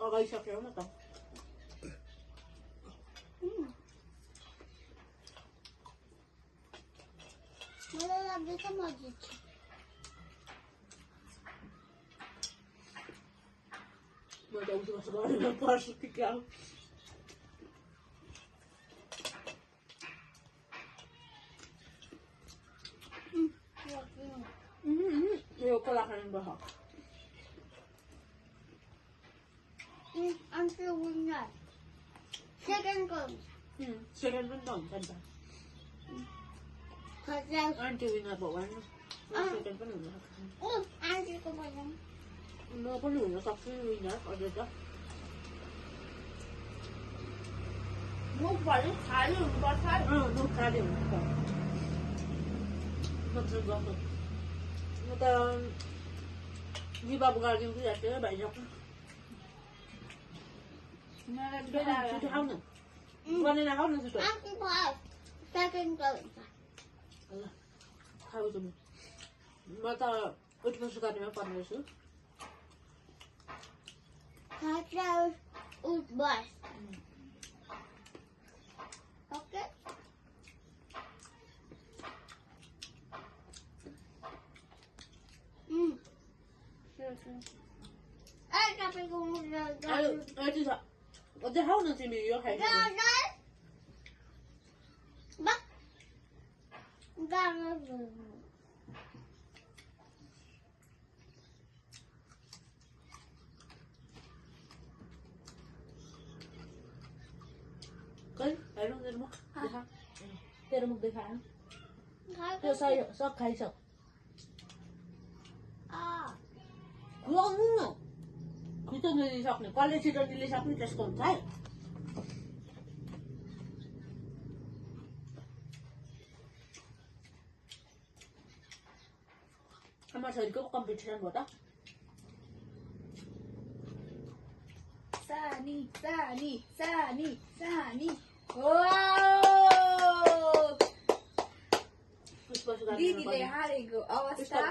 अगाइसक्यो न त मलाई लाग्दैछ म जित्छु म त उठ्नु सक्दिनँ पर्छु कि क्या यो कोला खानु पर्छ Until winner. Second goal. Second पनि त हुन्छ नि त आन्टी विनर भयो भने सेकेन्ड पनि हुन सक्छ आन्टीको भनौँ म पनि हुन सक्छु विनर अझै त मुख भने खाली हुनुपर्छ म खाली हुनुपर्छ नत्र गर्नु म त जिबाब गरिदिन्छु जस्तै भइसक्यो छिटो खाऊ न बनेर खाऊ न छिटो आन्टी फर्स्ट सेकेन्ड गोल ल खाऊ तिमी म त उठ्नु सुकाउनेमा पर्ने छु खाजा उठ बस ओके तपाईँको मुख यति छ अझै खाऊ न तिमी यो खाइदिनु कहिले हेर्नु तेरो मुख देखा तेरो मुख देखा त्यो सब खाइसक खुवाउनु न छिटो निलिसक्ने कसले छिटो निलिसक्ने त्यसको हुन्छ है आमा छोरीको कम्पिटिसन भयो त सानी सानी सानी सानी दिदीले हारेको अवस्था